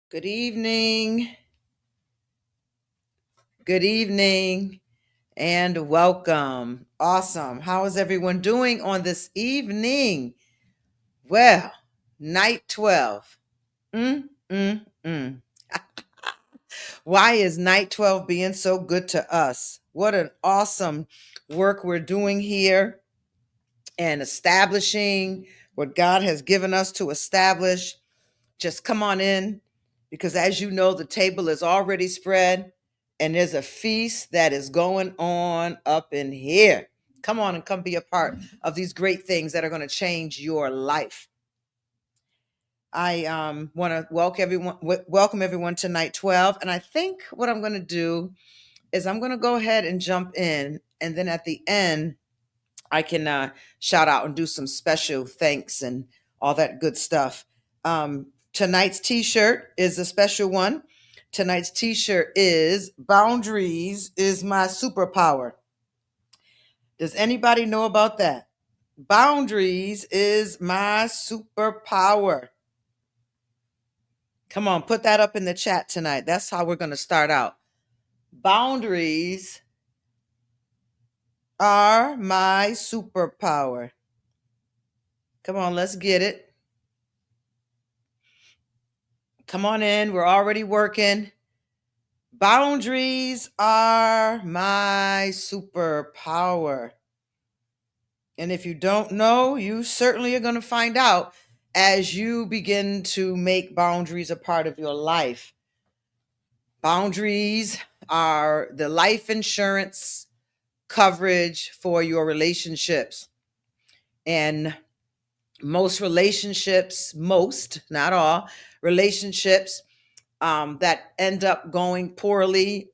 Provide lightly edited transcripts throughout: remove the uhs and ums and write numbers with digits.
Good evening. Good evening and welcome. Awesome. How is everyone doing on this evening? Well, night 12. Mm, mm, mm. Why is night 12 being so good to us? What an awesome work we're doing here and establishing what God has given us to establish. Just come on in because, as you know, the table is already spread and there's a feast that is going on up in here. Come on and come be a part of these great things that are going to change your life. I want to welcome everyone to night 12. And I think what I'm going to do is I'm going to go ahead and jump in. And then at the end, I can shout out and do some special thanks and all that good stuff. Tonight's t-shirt is a special one. Tonight's t-shirt is Boundaries is My Superpower. Does anybody know about that? Boundaries is my superpower. Come on, put that up in the chat tonight. That's how we're going to start out. Boundaries are my superpower. Come on, let's get it. Come on in. We're already working. Boundaries are my superpower. And if you don't know, you certainly are going to find out as you begin to make boundaries a part of your life. Boundaries are the life insurance coverage for your relationships. And most relationships, not all, relationships that end up going poorly,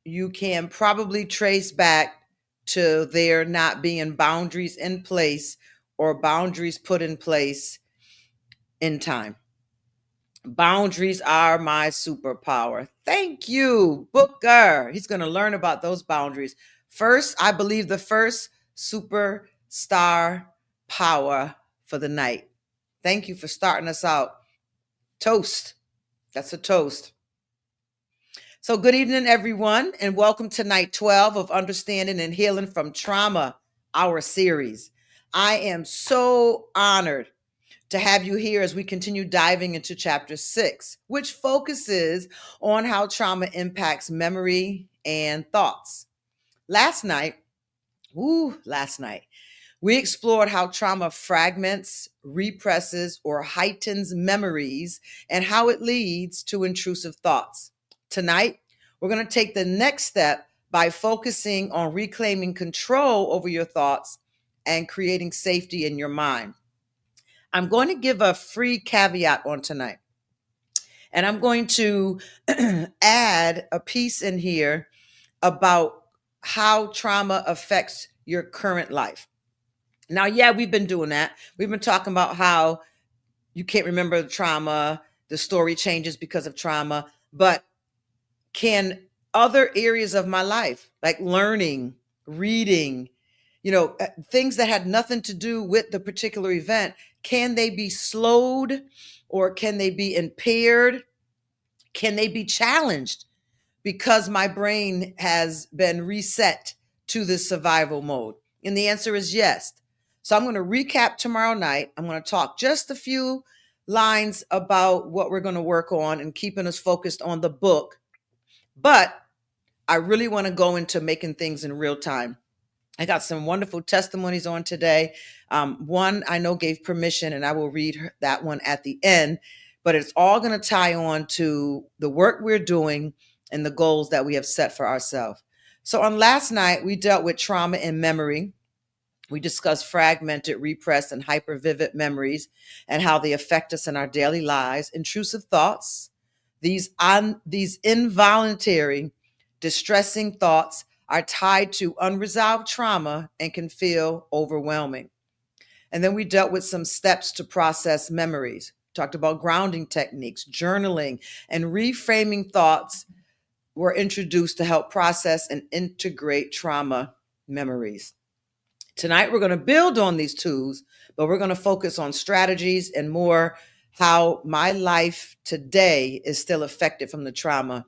you can probably trace back to there not being boundaries in place or boundaries put in place in time. Boundaries are my superpower. Thank you, Booker. He's going to learn about those boundaries. First, I believe the first superstar power for the night. Thank you for starting us out. Toast. That's a toast. So, good evening, everyone, and welcome to night 12 of Understanding and Healing from Trauma, our series. I am so honored to have you here as we continue diving into chapter 6, which focuses on how trauma impacts memory and thoughts. Last night, we explored how trauma fragments, represses, or heightens memories and how it leads to intrusive thoughts. Tonight, we're going to take the next step by focusing on reclaiming control over your thoughts and creating safety in your mind. I'm going to give a free caveat on tonight, and I'm going to add a piece in here about how trauma affects your current life. Now, yeah, we've been doing that. We've been talking about how you can't remember the trauma, the story changes because of trauma, but can other areas of my life, like learning, reading, things that had nothing to do with the particular event, can they be slowed or can they be impaired? Can they be challenged because my brain has been reset to this survival mode? And the answer is yes. So I'm going to recap tomorrow night. I'm going to talk just a few lines about what we're going to work on and keeping us focused on the book. But I really want to go into making things in real time. I got some wonderful testimonies on today. One I know gave permission, and I will read that one at the end, but it's all going to tie on to the work we're doing and the goals that we have set for ourselves. So on last night, we dealt with trauma and memory. We discussed fragmented, repressed, and hyper-vivid memories and how they affect us in our daily lives. Intrusive thoughts, these involuntary, distressing thoughts are tied to unresolved trauma and can feel overwhelming. And then we dealt with some steps to process memories, talked about grounding techniques, journaling, and reframing thoughts were introduced to help process and integrate trauma memories. Tonight, we're going to build on these tools, but we're going to focus on strategies and more how my life today is still affected from the trauma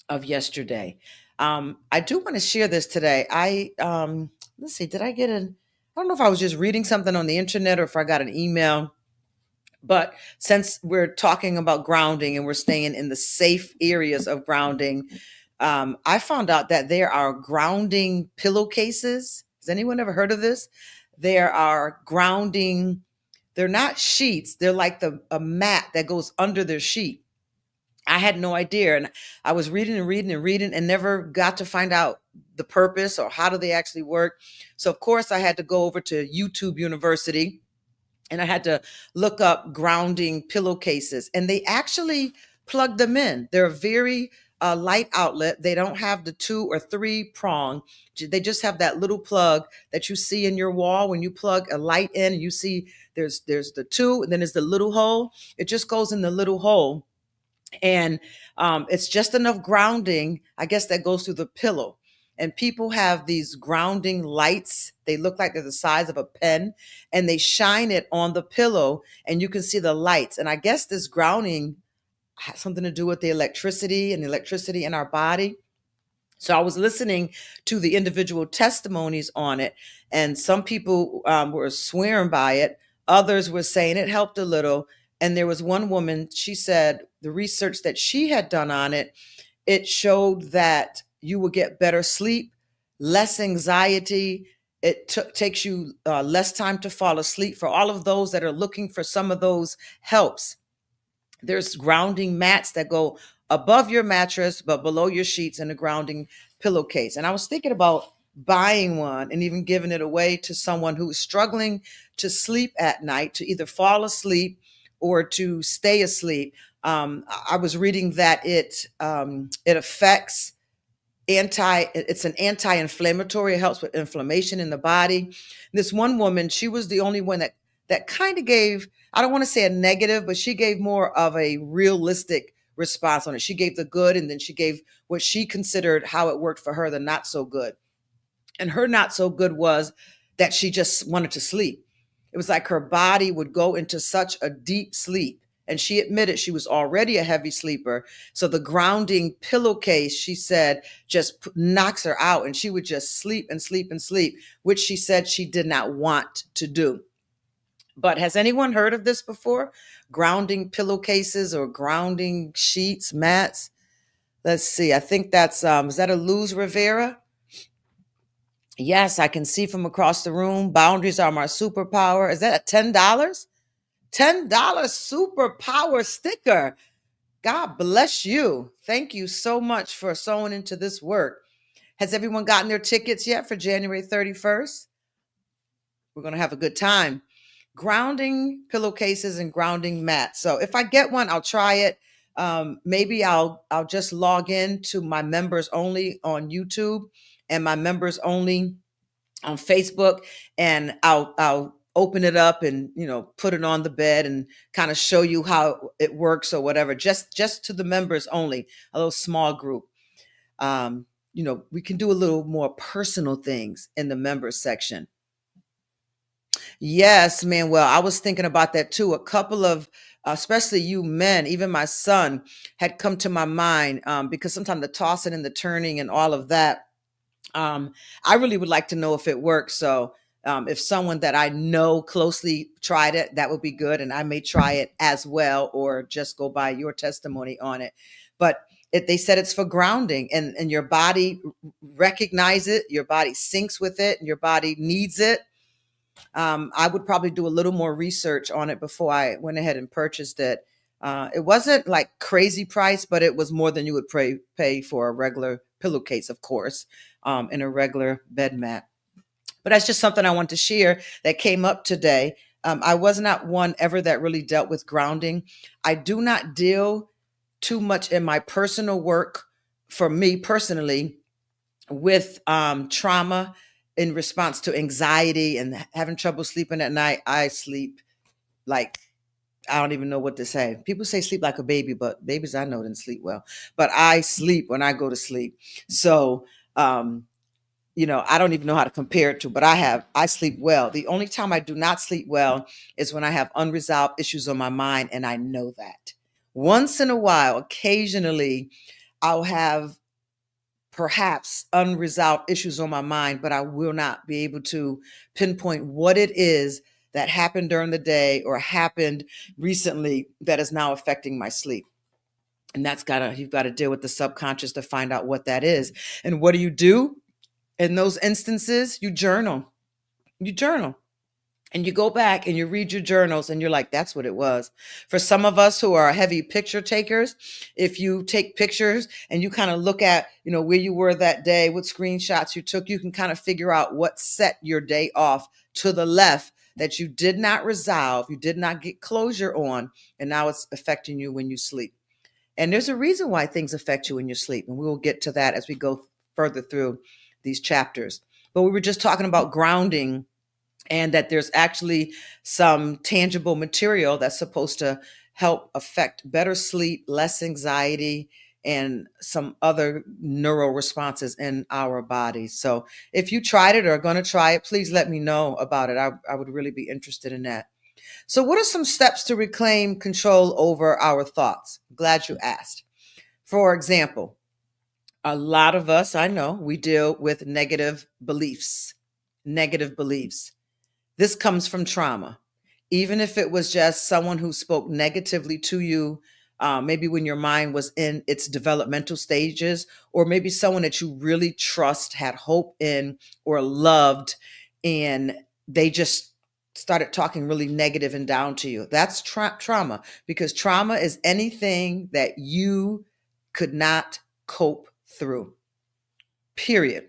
of yesterday. I do want to share this today. Let's see, did I get an? I don't know if I was just reading something on the internet or if I got an email. But since we're talking about grounding and we're staying in the safe areas of grounding, I found out that there are grounding pillowcases. Has anyone ever heard of this? There are grounding. They're not sheets. They're like a mat that goes under their sheet. I had no idea. And I was reading and reading and reading and never got to find out the purpose or how do they actually work. So, of course, I had to go over to YouTube University and I had to look up grounding pillowcases. And they actually plug them in. They're a very light outlet. They don't have the 2 or 3 prong. They just have that little plug that you see in your wall when you plug a light in. And you see there's the 2, and then there's the little hole. It just goes in the little hole, and it's just enough grounding, I guess, that goes through the pillow. And people have these grounding lights. They look like they're the size of a pen, and they shine it on the pillow, and you can see the lights. And I guess this grounding has something to do with the electricity and the electricity in our body. So I was listening to the individual testimonies on it, and some people were swearing by it. Others were saying it helped a little. And there was one woman, she said the research that she had done on it, it showed that you will get better sleep, less anxiety. It takes you less time to fall asleep. For all of those that are looking for some of those helps, there's grounding mats that go above your mattress, but below your sheets, and a grounding pillowcase. And I was thinking about buying one and even giving it away to someone who's struggling to sleep at night, to either fall asleep or to stay asleep. I was reading that it affects it's an anti-inflammatory. It helps with inflammation in the body. This one woman, she was the only one that kind of gave, I don't want to say a negative, but she gave more of a realistic response on it. She gave the good, and then she gave what she considered how it worked for her, the not so good. And her not so good was that she just wanted to sleep. It was like her body would go into such a deep sleep. And she admitted she was already a heavy sleeper. So the grounding pillowcase, she said, just knocks her out. And she would just sleep and sleep and sleep, which she said she did not want to do. But has anyone heard of this before? Grounding pillowcases or grounding sheets, mats? Let's see. I think that's, is that a Luz Rivera? Yes, I can see from across the room. Boundaries are my superpower. Is that a $10? $10 superpower sticker. God bless you. Thank you so much for sewing into this work. Has everyone gotten their tickets yet for January 31st? We're going to have a good time. Grounding pillowcases and grounding mats. So if I get one, I'll try it. Maybe I'll just log in to my members only on YouTube and my members only on Facebook, and I'll open it up and put it on the bed and kind of show you how it works or whatever. Just to the members only, a little small group. We can do a little more personal things in the members section. Yes, man. Well, I was thinking about that too. A couple of, especially you men, even my son, had come to my mind because sometimes the tossing and the turning and all of that. I really would like to know if it works. So if someone that I know closely tried it, that would be good. And I may try it as well, or just go by your testimony on it. But they said it's for grounding, and your body recognize it, your body syncs with it, and your body needs it. I would probably do a little more research on it before I went ahead and purchased it. It wasn't like crazy price, but it was more than you would pay for a regular pillowcase, of course, and a regular bed mat. But that's just something I want to share that came up today. I was not one ever that really dealt with grounding. I do not deal too much in my personal work, for me personally, with trauma in response to anxiety and having trouble sleeping at night. I sleep like, I don't even know what to say. People say sleep like a baby, but babies I know didn't sleep well. But I sleep when I go to sleep. So I don't even know how to compare it to, but I sleep well. The only time I do not sleep well is when I have unresolved issues on my mind, and I know that. Once in a while, occasionally, I'll have perhaps unresolved issues on my mind, but I will not be able to pinpoint what it is that happened during the day or happened recently that is now affecting my sleep. And you've got to deal with the subconscious to find out what that is. And what do you do in those instances? You journal. You journal. And you go back and you read your journals and you're like, that's what it was. For some of us who are heavy picture takers, if you take pictures and you kind of look at, where you were that day, what screenshots you took, you can kind of figure out what set your day off to the left that you did not resolve, you did not get closure on, and now it's affecting you when you sleep. And there's a reason why things affect you when you sleep. And we will get to that as we go further through these chapters. But we were just talking about grounding, and that there's actually some tangible material that's supposed to help affect better sleep, less anxiety, and some other neural responses in our bodies. So if you tried it or are going to try it, please let me know about it. I would really be interested in that. So what are some steps to reclaim control over our thoughts? Glad you asked. For example, a lot of us, I know, we deal with negative beliefs. Negative beliefs. This comes from trauma. Even if it was just someone who spoke negatively to you, maybe when your mind was in its developmental stages, or maybe someone that you really trust, had hope in, or loved, and they just started talking really negative and down to you. That's trauma, because trauma is anything that you could not cope through, period.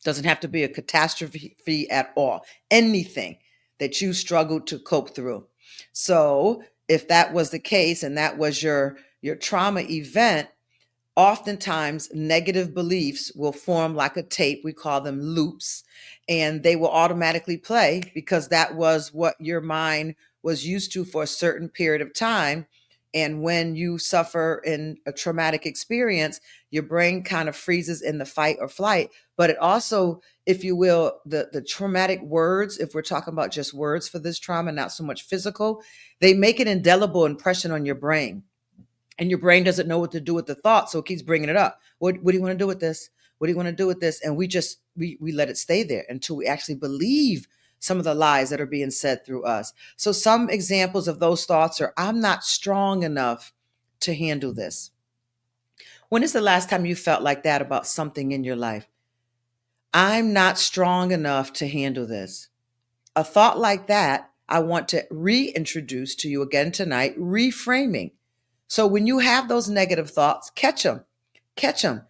Doesn't have to be a catastrophe at all. Anything that you struggled to cope through. So if that was the case and that was your trauma event, oftentimes negative beliefs will form like a tape. We call them loops, and they will automatically play because that was what your mind was used to for a certain period of time. And when you suffer in a traumatic experience, your brain kind of freezes in the fight or flight. But it also, if you will, the traumatic words, if we're talking about just words for this trauma, not so much physical, they make an indelible impression on your brain. And your brain doesn't know what to do with the thought, so it keeps bringing it up. What do you want to do with this? What do you want to do with this? And we let it stay there until we actually believe some of the lies that are being said through us. So some examples of those thoughts are, I'm not strong enough to handle this. When is the last time you felt like that about something in your life? I'm not strong enough to handle this. A thought like that, I want to reintroduce to you again tonight, reframing. So when you have those negative thoughts, catch them. Catch them.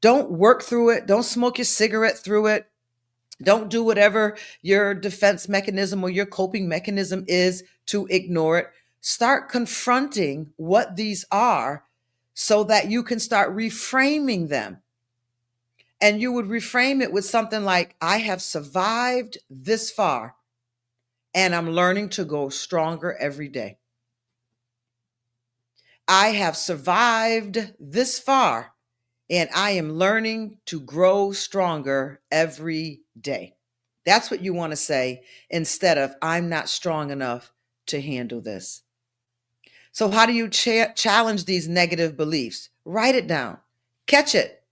Don't work through it. Don't smoke your cigarette through it. Don't do whatever your defense mechanism or your coping mechanism is to ignore it. Start confronting what these are so that you can start reframing them. And you would reframe it with something like, I have survived this far, and I'm learning to go stronger every day. I have survived this far, and I am learning to grow stronger every day. That's what you want to say instead of, I'm not strong enough to handle this. So how do you challenge these negative beliefs? Write it down. Catch it.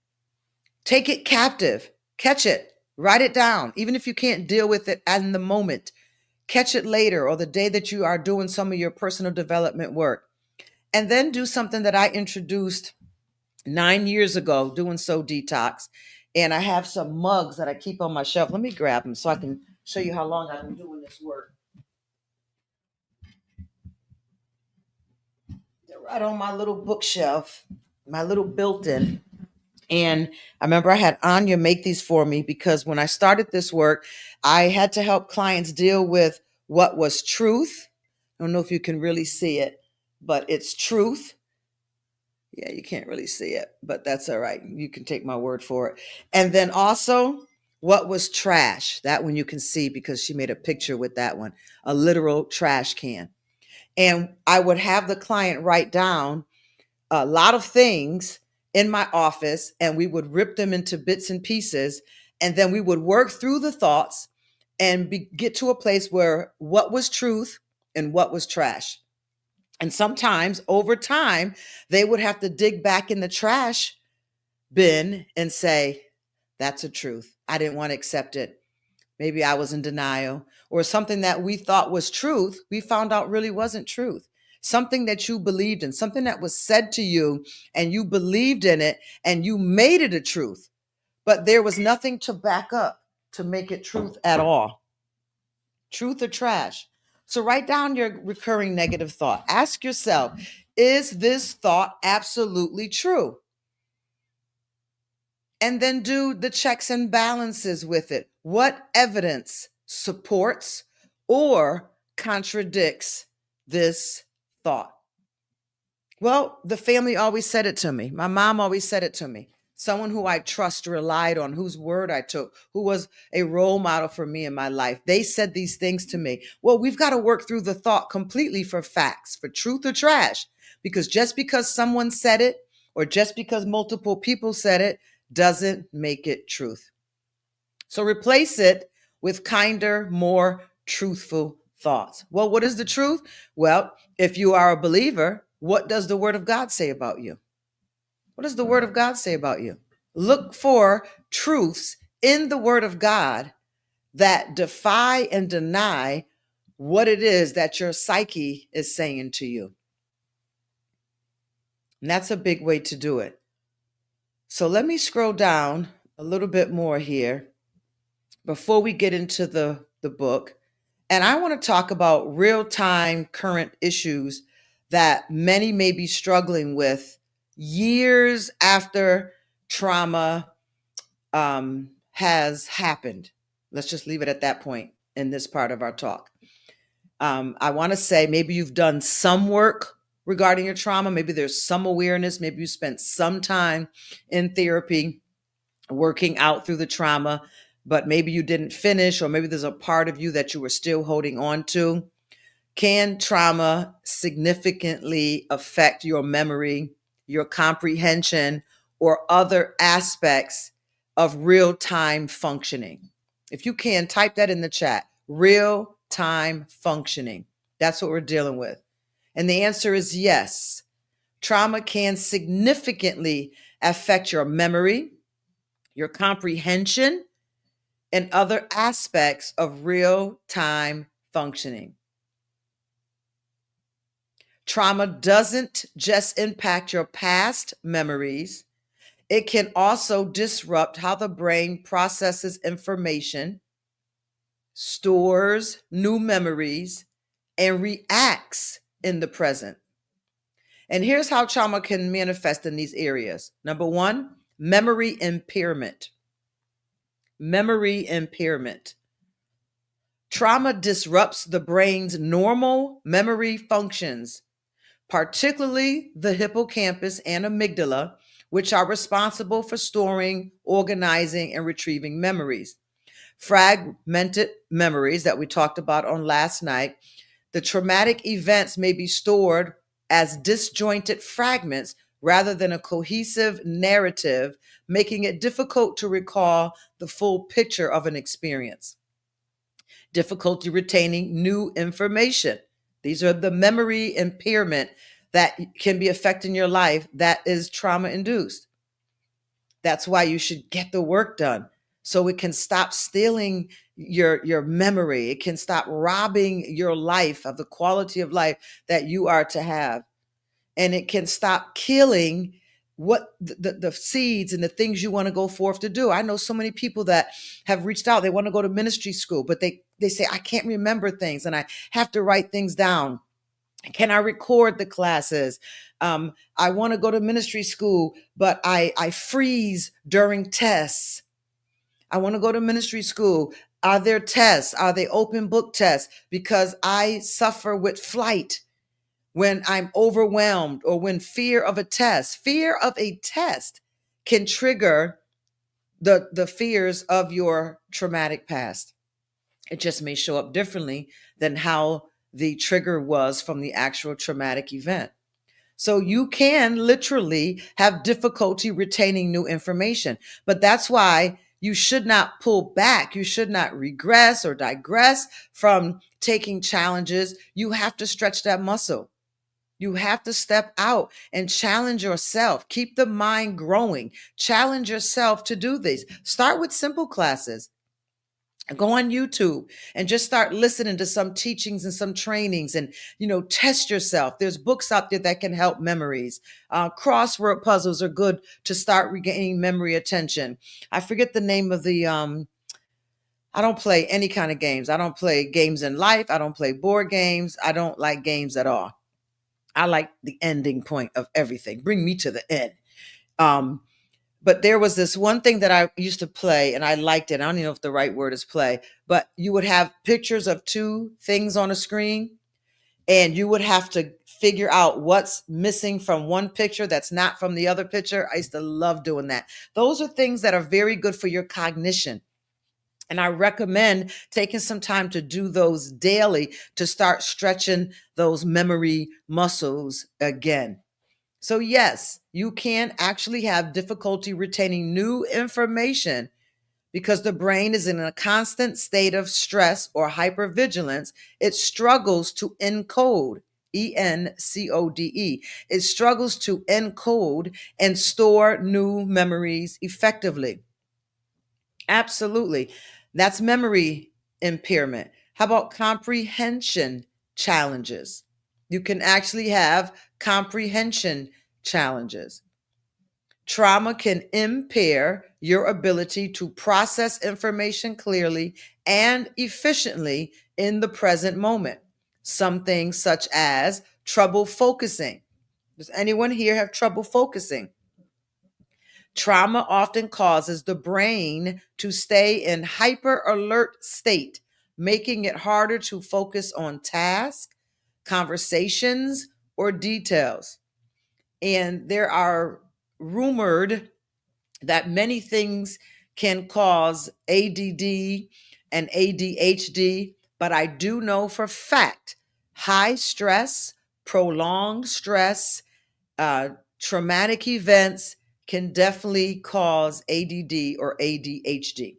Take it captive. Catch it. Write it down. Even if you can't deal with it in the moment, catch it later or the day that you are doing some of your personal development work. And then do something that I introduced 9 years ago, doing So Detox. And I have some mugs that I keep on my shelf. Let me grab them so I can show you how long I've been doing this work. They're right on my little bookshelf, my little built-in. And I remember I had Anya make these for me because when I started this work, I had to help clients deal with what was truth. I don't know if you can really see it, but it's truth. Yeah, you can't really see it, but that's all right. You can take my word for it. And then also, what was trash? That one you can see because she made a picture with that one, a literal trash can. And I would have the client write down a lot of things in my office, and we would rip them into bits and pieces. And then we would work through the thoughts and get to a place where what was truth and what was trash. And sometimes over time, they would have to dig back in the trash bin and say, that's a truth. I didn't want to accept it. Maybe I was in denial, or something that we thought was truth, we found out really wasn't truth. Something that you believed in, something that was said to you and you believed in it and you made it a truth, but there was nothing to back up to make it truth at all. Truth or trash. So write down your recurring negative thought. Ask yourself, is this thought absolutely true? And then do the checks and balances with it. What evidence supports or contradicts this thought? Well, the family always said it to me. My mom always said it to me. Someone who I trust, relied on, whose word I took, who was a role model for me in my life. They said these things to me. Well, we've got to work through the thought completely for facts, for truth or trash, because just because someone said it or just because multiple people said it doesn't make it truth. So replace it with kinder, more truthful thoughts. Well, what is the truth? Well, if you are a believer, what does the Word of God say about you? What does the Word of God say about you? Look for truths in the Word of God that defy and deny what it is that your psyche is saying to you. And that's a big way to do it. So let me scroll down a little bit more here before we get into the book. And I want to talk about real-time current issues that many may be struggling with years after trauma has happened. Let's just leave it at that point in this part of our talk. I want to say maybe you've done some work regarding your trauma. Maybe there's some awareness. Maybe you spent some time in therapy working out through the trauma, but maybe you didn't finish, or maybe there's a part of you that you were still holding on to. Can trauma significantly affect your memory, your comprehension, or other aspects of real-time functioning? If you can, type that in the chat. Real-time functioning. That's what we're dealing with. And the answer is yes. Trauma can significantly affect your memory, your comprehension, and other aspects of real-time functioning. Trauma doesn't just impact your past memories. It can also disrupt how the brain processes information, stores new memories, and reacts in the present. And here's how trauma can manifest in these areas. Number one, memory impairment. Memory impairment. Trauma disrupts the brain's normal memory functions, particularly the hippocampus and amygdala, which are responsible for storing, organizing, and retrieving memories. Fragmented memories that we talked about on last night, the traumatic events may be stored as disjointed fragments rather than a cohesive narrative, making it difficult to recall the full picture of an experience. Difficulty retaining new information. These are the memory impairment that can be affecting your life that is trauma-induced. That's why you should get the work done, so it can stop stealing your memory. It can stop robbing your life of the quality of life that you are to have. And it can stop killing what the seeds and the things you want to go forth to do. I know so many people that have reached out. They want to go to ministry school, but they say, I can't remember things and I have to write things down. Can I record the classes? I want to go to ministry school, but I freeze during tests. I want to go to ministry school. Are there tests? Are they open book tests? Because I suffer with flight when I'm overwhelmed, or when fear of a test can trigger the fears of your traumatic past. It just may show up differently than how the trigger was from the actual traumatic event. So you can literally have difficulty retaining new information, but that's why You should not pull back. You should not regress or digress from taking challenges. You have to stretch that muscle. You have to step out and challenge yourself. Keep the mind growing. Challenge yourself to do these. Start with simple classes. Go on YouTube and just start listening to some teachings and some trainings and, test yourself. There's books out there that can help memories. Crossword puzzles are good to start regaining memory attention. I forget the name of I don't play any kind of games. I don't play games in life. I don't play board games. I don't like games at all. I like the ending point of everything. Bring me to the end. Um, but there was this one thing that I used to play and I liked it. I don't even know if the right word is play, but you would have pictures of two things on a screen and you would have to figure out what's missing from one picture that's not from the other picture. I used to love doing that. Those are things that are very good for your cognition. And I recommend taking some time to do those daily to start stretching those memory muscles again. So, yes, you can actually have difficulty retaining new information because the brain is in a constant state of stress or hypervigilance. It struggles to encode, ENCODE. It struggles to encode and store new memories effectively. Absolutely. That's memory impairment. How about comprehension challenges? You can actually have comprehension challenges. Trauma can impair your ability to process information clearly and efficiently in the present moment. Some things such as trouble focusing. Does anyone here have trouble focusing? Trauma often causes the brain to stay in hyper alert state, making it harder to focus on tasks, conversations, or details. And there are rumored that many things can cause ADD and ADHD, but I do know for fact high stress, prolonged stress, uh, traumatic events can definitely cause ADD or ADHD.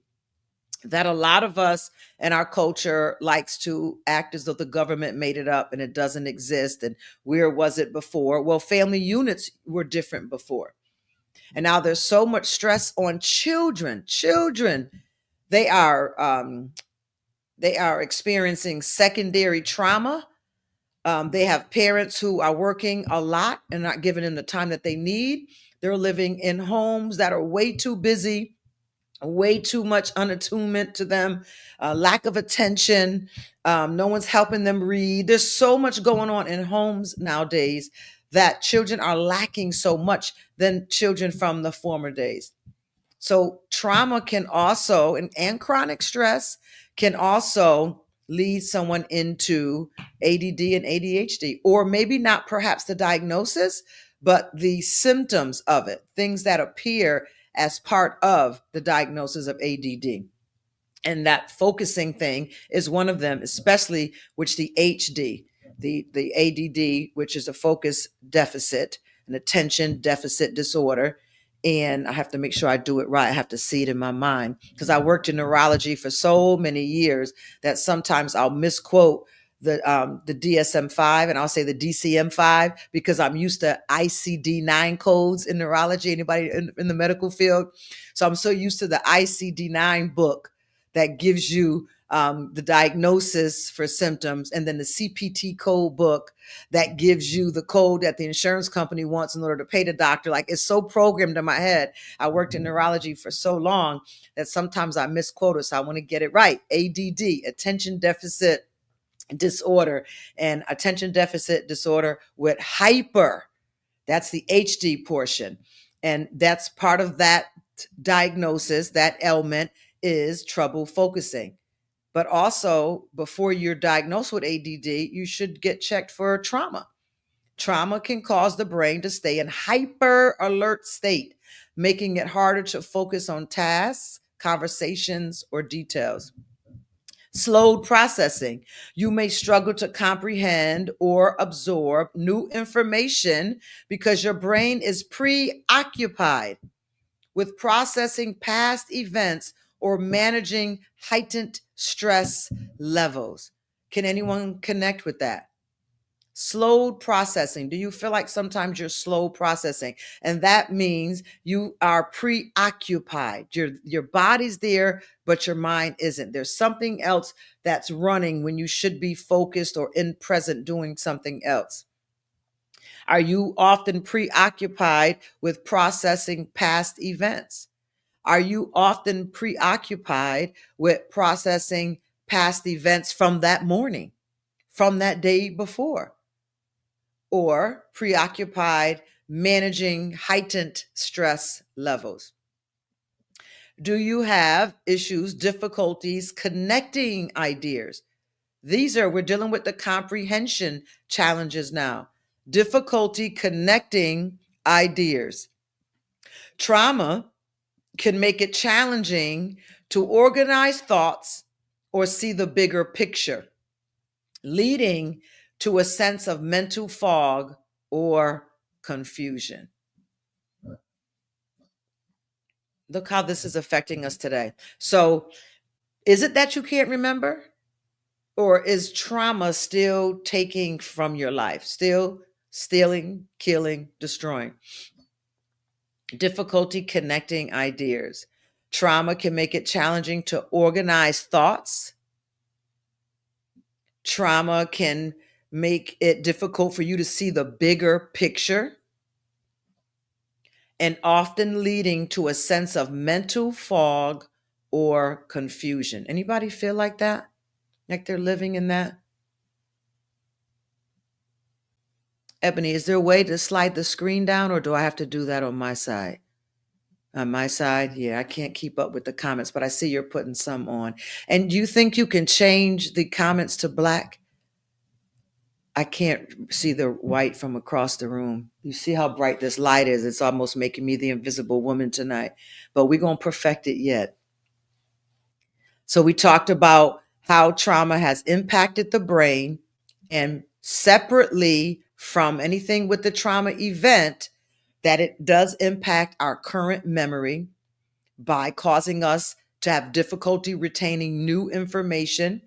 That a lot of us in our culture likes to act as though the government made it up and it doesn't exist. And where was it before? Well, family units were different before. And now there's so much stress on children. Children, they are experiencing secondary trauma. They have parents who are working a lot and not giving them the time that they need. They're living in homes that are way too busy, way too much unattunement to them, lack of attention. No one's helping them read. There's so much going on in homes nowadays that children are lacking so much than children from the former days. So trauma can also, and chronic stress can also lead someone into ADD and ADHD, or maybe not perhaps the diagnosis, but the symptoms of it, things that appear as part of the diagnosis of ADD. And that focusing thing is one of them, especially which the HD, the ADD, which is a focus deficit, an attention deficit disorder. And I have to make sure I do it right. I have to see it in my mind because I worked in neurology for so many years that sometimes I'll misquote the DSM-5 and I'll say the DCM-5 because I'm used to ICD-9 codes in neurology. Anybody in the medical field? So I'm so used to the ICD-9 book that gives you the diagnosis for symptoms, and then the CPT code book that gives you the code that the insurance company wants in order to pay the doctor. Like, it's so programmed in my head. I worked in neurology for so long that sometimes I misquote it, so I want to get it right. ADD, attention deficit disorder, and attention deficit disorder with hyper. That's the HD portion. And that's part of that diagnosis, that ailment is trouble focusing. But also, before you're diagnosed with ADD, you should get checked for trauma. Trauma can cause the brain to stay in hyper alert state, making it harder to focus on tasks, conversations, or details. Slowed processing. You may struggle to comprehend or absorb new information because your brain is preoccupied with processing past events or managing heightened stress levels. Can anyone connect with that? Slowed processing. Do you feel like sometimes you're slow processing? And that means you are preoccupied. Your body's there, but your mind isn't. There's something else that's running when you should be focused or in present doing something else. Are you often preoccupied with processing past events? Are you often preoccupied with processing past events from that morning, from that day before? Or preoccupied managing heightened stress levels? Do you have issues, difficulties connecting ideas? We're dealing with the comprehension challenges now. Difficulty connecting ideas. Trauma can make it challenging to organize thoughts or see the bigger picture, leading to a sense of mental fog or confusion. Look how this is affecting us today. So, is it that you can't remember? Or is trauma still taking from your life, still stealing, killing, destroying? Difficulty connecting ideas. Trauma can make it challenging to organize thoughts. Trauma can make it difficult for you to see the bigger picture, and often leading to a sense of mental fog or confusion. Anybody feel like that? Like they're living in that? Ebony, is there a way to slide the screen down, or do I have to do that on my side? On my side, yeah, I can't keep up with the comments, but I see you're putting some on. And do you think you can change the comments to black? I can't see the white from across the room. You see how bright this light is? It's almost making me the invisible woman tonight, but we're going to perfect it yet. So we talked about how trauma has impacted the brain, and separately from anything with the trauma event, that it does impact our current memory by causing us to have difficulty retaining new information.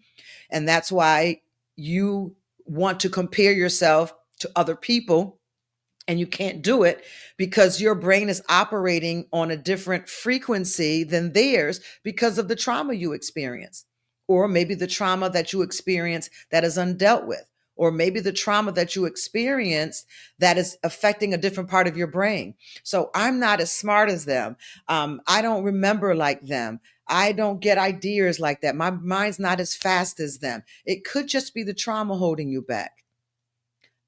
And that's why you want to compare yourself to other people, and you can't do it because your brain is operating on a different frequency than theirs because of the trauma you experience, or maybe the trauma that you experience that is undealt with, or maybe the trauma that you experienced that is affecting a different part of your brain. So I'm not as smart as them. I don't remember like them. I don't get ideas like that. My mind's not as fast as them. It could just be the trauma holding you back.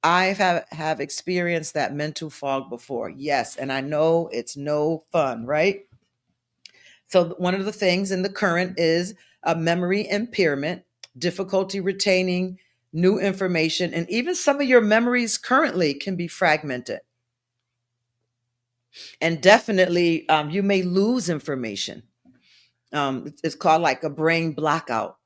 I have experienced that mental fog before. Yes, and I know it's no fun, right? So one of the things in the current is a memory impairment, difficulty retaining new information, and even some of your memories currently can be fragmented. And definitely, you may lose information. It's called like a brain blackout.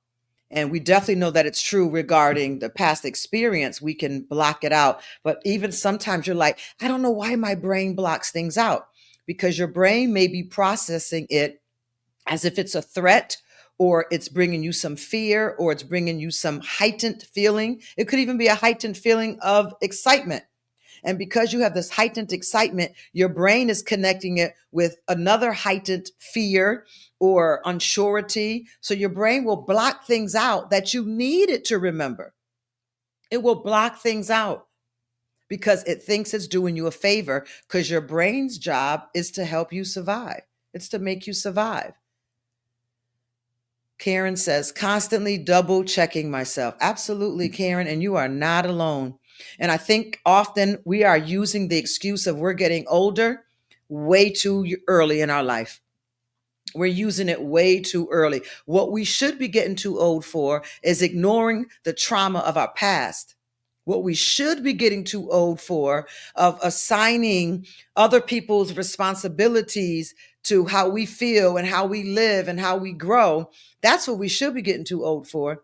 And we definitely know that it's true regarding the past experience. We can block it out. But even sometimes you're like, I don't know why my brain blocks things out, because your brain may be processing it as if it's a threat, or it's bringing you some fear, or it's bringing you some heightened feeling. It could even be a heightened feeling of excitement. And because you have this heightened excitement, your brain is connecting it with another heightened fear or unsurety. So your brain will block things out that you need it to remember. It will block things out because it thinks it's doing you a favor, because your brain's job is to help you survive. It's to make you survive. Karen says, constantly double checking myself. Absolutely, Karen, and you are not alone. And I think often we are using the excuse of we're getting older way too early in our life. We're using it way too early. What we should be getting too old for is ignoring the trauma of our past. What we should be getting too old for of assigning other people's responsibilities to how we feel and how we live and how we grow. That's what we should be getting too old for.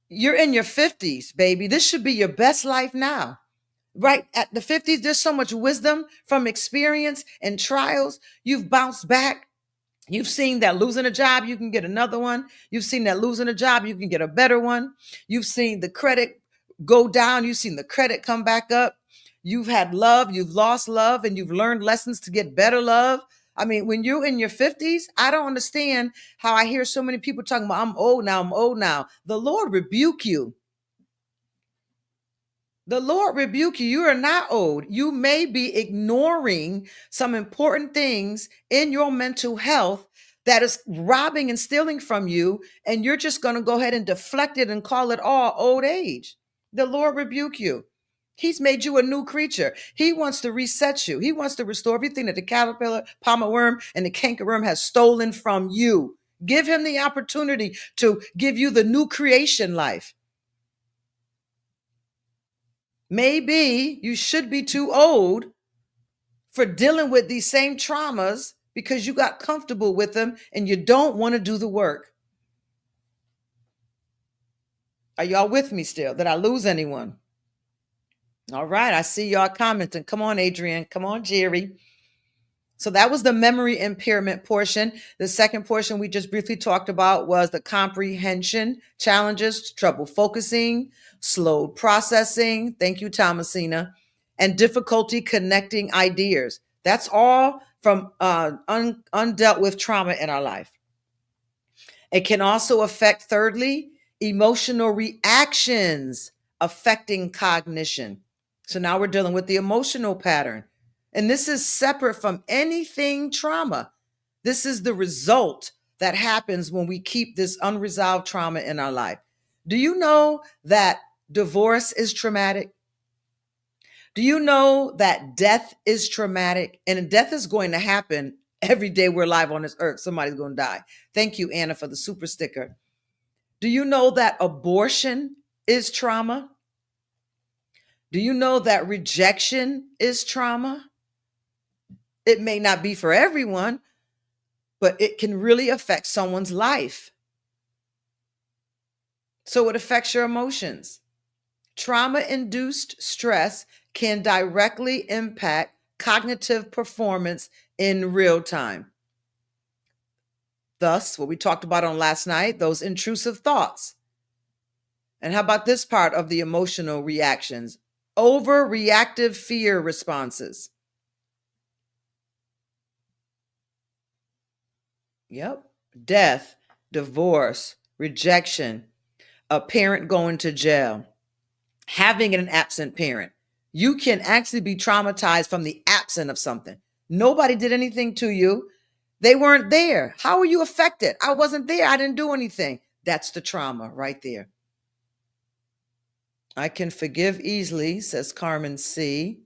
You're in your 50s, baby. This should be your best life now. Right at the 50s, there's so much wisdom from experience and trials. You've bounced back. You've seen that losing a job, you can get another one. You've seen that losing a job, you can get a better one. You've seen the credit go down. You've seen the credit come back up. You've had love, you've lost love, and you've learned lessons to get better love. I mean, when you're in your 50s, I don't understand how I hear so many people talking about, I'm old now, I'm old now. The Lord rebuke you. The Lord rebuke you. You are not old. You may be ignoring some important things in your mental health that is robbing and stealing from you, and you're just going to go ahead and deflect it and call it all old age. The Lord rebuke you. He's made you a new creature. He wants to reset you. He wants to restore everything that the caterpillar, palmer worm, and the cankerworm has stolen from you. Give him the opportunity to give you the new creation life. Maybe you should be too old for dealing with these same traumas because you got comfortable with them and you don't want to do the work. Are y'all with me still? Did I lose anyone? All right, I see y'all commenting. Come on, Adrian. Come on, Jerry. So that was the memory impairment portion. The second portion we just briefly talked about was the comprehension challenges, trouble focusing, slowed processing. Thank you, Thomasina. And difficulty connecting ideas. That's all from undealt with trauma in our life. It can also affect, thirdly, emotional reactions affecting cognition. So now we're dealing with the emotional pattern. And this is separate from anything trauma. This is the result that happens when we keep this unresolved trauma in our life. Do you know that divorce is traumatic? Do you know that death is traumatic? And death is going to happen every day we're alive on this earth. Somebody's going to die. Thank you, Anna, for the super sticker. Do you know that abortion is trauma? Do you know that rejection is trauma? It may not be for everyone, but it can really affect someone's life. So it affects your emotions. Trauma-induced stress can directly impact cognitive performance in real time. Thus, what we talked about on last night, those intrusive thoughts. And how about this part of the emotional reactions? Overreactive fear responses. Yep. Death, divorce, rejection, a parent going to jail, having an absent parent. You can actually be traumatized from the absence of something. Nobody did anything to you. They weren't there. How were you affected? I wasn't there. I didn't do anything. That's the trauma right there. I can forgive easily, says Carmen C.,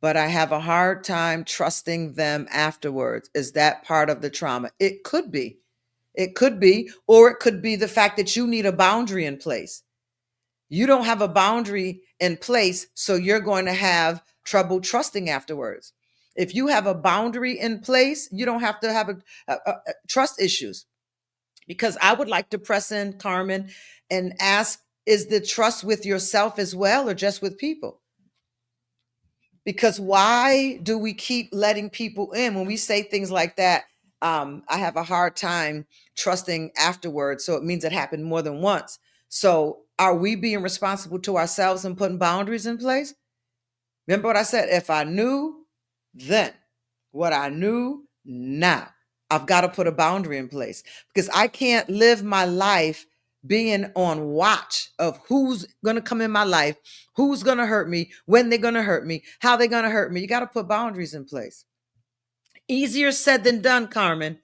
but I have a hard time trusting them afterwards. Is that part of the trauma? It could be. It could be, or it could be the fact that you need a boundary in place. You don't have a boundary in place, so you're going to have trouble trusting afterwards. If you have a boundary in place, you don't have to have a trust issues. Because I would like to press in, Carmen, and ask, is the trust with yourself as well or just with people? Because why do we keep letting people in when we say things like that? I have a hard time trusting afterwards. So it means it happened more than once. So are we being responsible to ourselves and putting boundaries in place? Remember what I said? If I knew then what I knew now, I've got to put a boundary in place because I can't live my life being on watch of who's going to come in my life, who's going to hurt me, when they're going to hurt me, how they're going to hurt me. You got to put boundaries in place. Easier said than done, Carmen.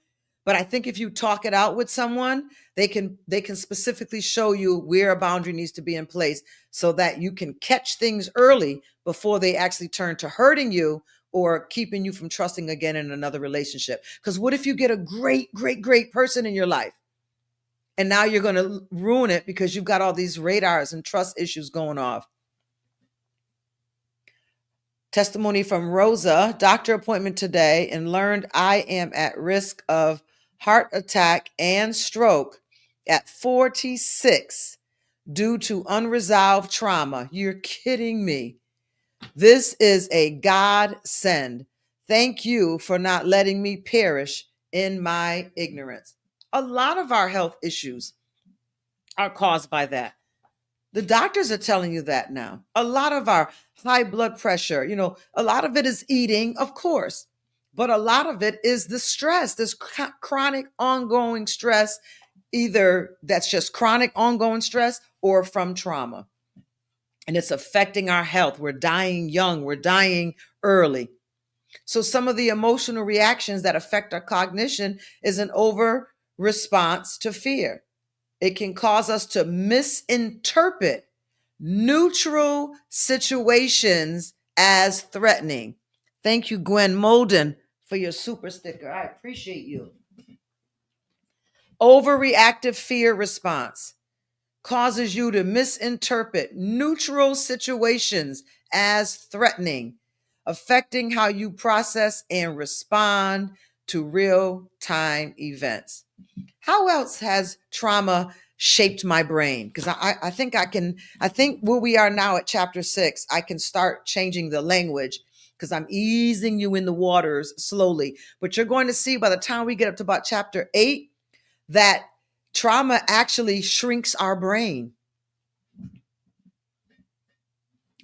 But I think if you talk it out with someone, they can specifically show you where a boundary needs to be in place so that you can catch things early before they actually turn to hurting you or keeping you from trusting again in another relationship. Because what if you get a great, great, great person in your life and now you're going to ruin it because you've got all these radars and trust issues going off? Testimony from Rosa, doctor appointment today, and learned I am at risk of heart attack and stroke at 46 due to unresolved trauma. You're kidding me. This is a godsend. Thank you for not letting me perish in my ignorance. A lot of our health issues are caused by that. The doctors are telling you that now. A lot of our high blood pressure, a lot of it is eating, of course, but a lot of it is the stress, this chronic ongoing stress, either that's just chronic ongoing stress or from trauma. And it's affecting our health. We're dying young, we're dying early. So some of the emotional reactions that affect our cognition is an over response to fear. It can cause us to misinterpret neutral situations as threatening. Thank you, Gwen Molden, for your super sticker. I appreciate you. Overreactive fear response causes you to misinterpret neutral situations as threatening, affecting how you process and respond to real-time events. How else has trauma shaped my brain? Because I think where we are now at chapter 6, I can start changing the language because I'm easing you in the waters slowly. But you're going to see by the time we get up to about chapter 8 that trauma actually shrinks our brain.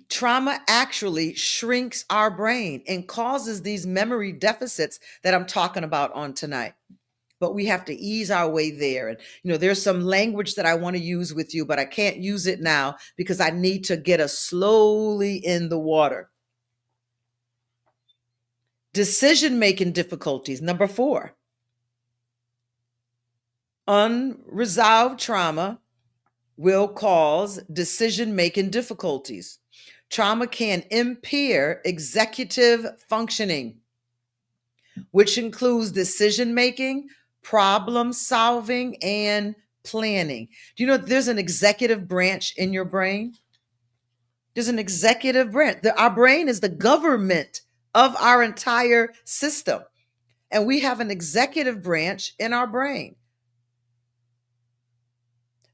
Trauma actually shrinks our brain and causes these memory deficits that I'm talking about on tonight. But we have to ease our way there. And, there's some language that I want to use with you, but I can't use it now because I need to get us slowly in the water. Decision-making difficulties. Number 4. Unresolved trauma will cause decision-making difficulties. Trauma can impair executive functioning, which includes decision-making, problem solving, and planning. Do you know there's an executive branch in your brain? There's an executive branch. Our brain is the government of our entire system. And we have an executive branch in our brain.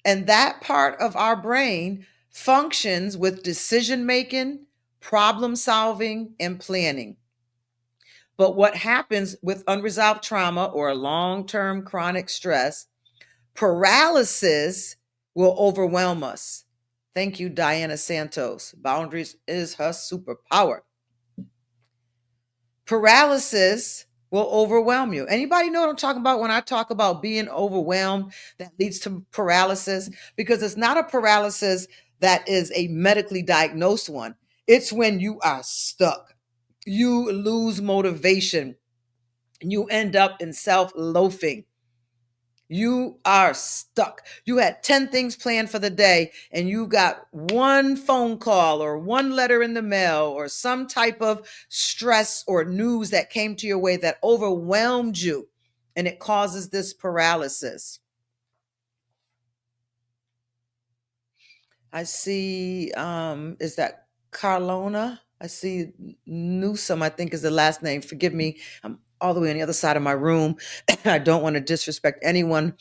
And that part of our brain functions with decision-making, problem solving, and planning. But what happens with unresolved trauma or long-term chronic stress, paralysis will overwhelm us. Thank you, Diana Santos. Boundaries is her superpower. Paralysis will overwhelm you. Anybody know what I'm talking about when I talk about being overwhelmed that leads to paralysis? Because it's not a paralysis that is a medically diagnosed one. It's when you are stuck. You lose motivation. You end up in self-loathing. You are stuck. You had 10 things planned for the day and you got one phone call or one letter in the mail or some type of stress or news that came to your way that overwhelmed you, and it causes this paralysis. I see, is that Carlona? I see Newsom, I think is the last name. Forgive me. I'm all the way on the other side of my room. I don't want to disrespect anyone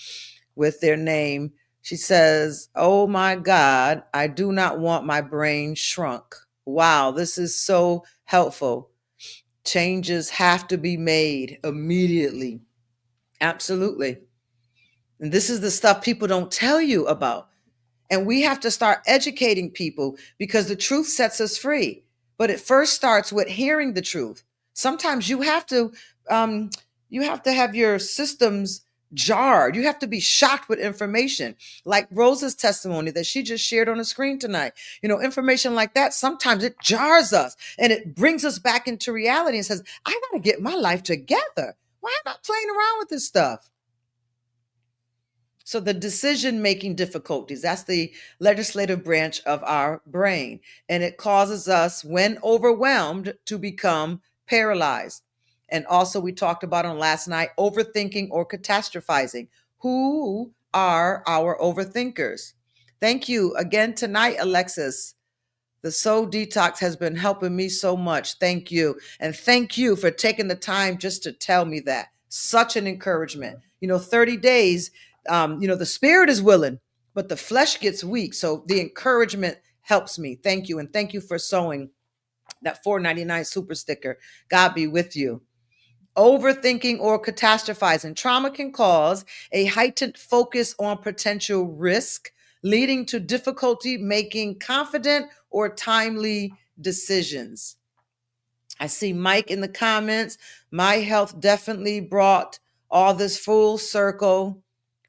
with their name. She says, "Oh my God, I do not want my brain shrunk." Wow, this is so helpful. Changes have to be made immediately. Absolutely. And this is the stuff people don't tell you about. And we have to start educating people because the truth sets us free. But it first starts with hearing the truth. Sometimes you have to have your systems jarred. You have to be shocked with information, like Rosa's testimony that she just shared on the screen tonight. Information like that, sometimes it jars us and it brings us back into reality and says, I got to get my life together. Why am I playing around with this stuff? So the decision-making difficulties, that's the legislative branch of our brain. And it causes us, when overwhelmed, to become paralyzed. And also we talked about on last night, overthinking or catastrophizing. Who are our overthinkers? Thank you again tonight, Alexis. The Soul Detox has been helping me so much. Thank you. And thank you for taking the time just to tell me that. Such an encouragement. 30 days, the spirit is willing, but the flesh gets weak. So the encouragement helps me. Thank you. And thank you for sowing That $4.99 super sticker. God be with you. Overthinking or catastrophizing. Trauma can cause a heightened focus on potential risk, leading to difficulty making confident or timely decisions. I see Mike in the comments. My health definitely brought all this full circle,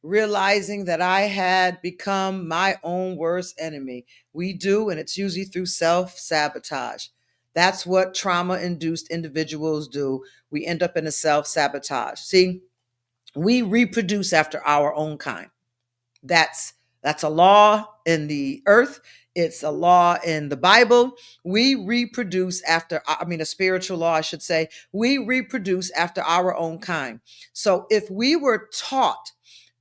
realizing that I had become my own worst enemy. We do, and it's usually through self sabotage. That's what trauma induced individuals do. We end up in a self sabotage. See, we reproduce after our own kind. That's a law in the earth. It's a law in the Bible. We reproduce after, a spiritual law, I should say. We reproduce after our own kind. So if we were taught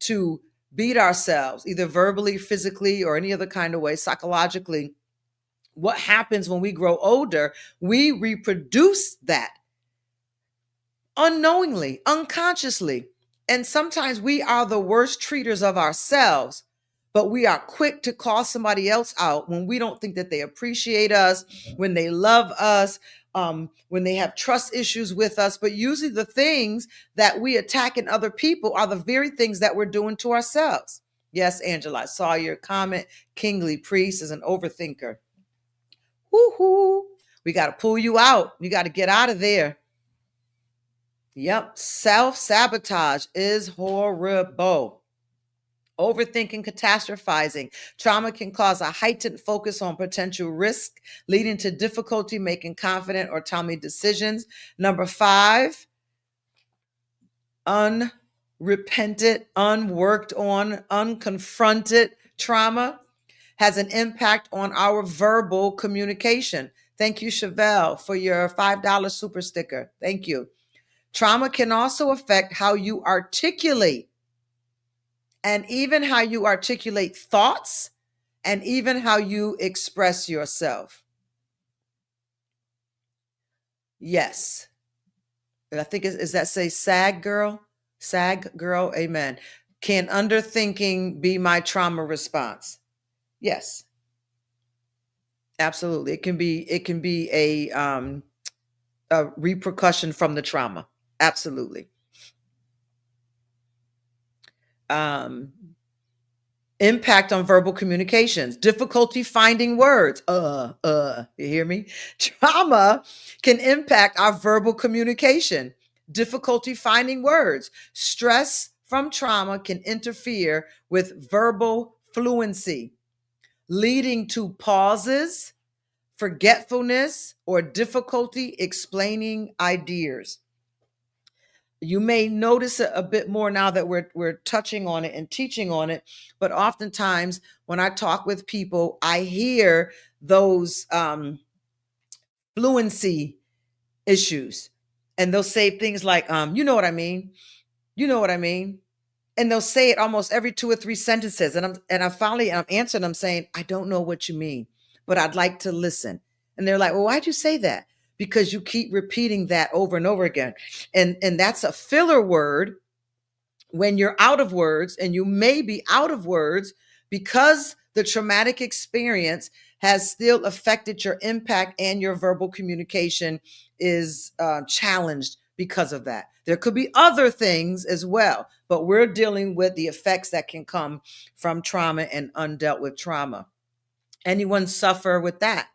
to beat ourselves, either verbally, physically, or any other kind of way, psychologically, what happens when we grow older? We reproduce that unknowingly, unconsciously. And sometimes we are the worst treaters of ourselves, but we are quick to call somebody else out when we don't think that they appreciate us, when they love us, when they have trust issues with us. But usually the things that we attack in other people are the very things that we're doing to ourselves. Yes, Angela, I saw your comment. Kingly Priest is an overthinker. Woo-hoo. We got to pull you out. You got to get out of there. Yep. Self-sabotage is horrible. Overthinking, catastrophizing. Trauma can cause a heightened focus on potential risk, leading to difficulty making confident or timely decisions. Number 5, unrepented, unworked on, unconfronted trauma has an impact on our verbal communication. Thank you, Chevelle, for your $5 super sticker. Thank you. Trauma can also affect how you articulate, and even how you articulate thoughts, and even how you express yourself. Yes. I think, is that say SAG girl? SAG girl, amen. Can underthinking be my trauma response? Yes. Absolutely. It can be a repercussion from the trauma. Absolutely. Impact on verbal communications, difficulty finding words. You hear me? Trauma can impact our verbal communication, difficulty finding words. Stress from trauma can interfere with verbal fluency, leading to pauses, forgetfulness, or difficulty explaining ideas. You may notice it a bit more now that we're touching on it and teaching on it, but oftentimes when I talk with people, I hear those fluency issues, and they'll say things like, you know what I mean? You know what I mean? And they'll say it almost every 2 or 3 sentences. And I'm answering them saying, I don't know what you mean, but I'd like to listen. And they're like, well, why'd you say that? Because you keep repeating that over and over again. And that's a filler word when you're out of words, and you may be out of words because the traumatic experience has still affected your impact, and your verbal communication is challenged because of that. There could be other things as well, but we're dealing with the effects that can come from trauma and undealt with trauma. Anyone suffer with that?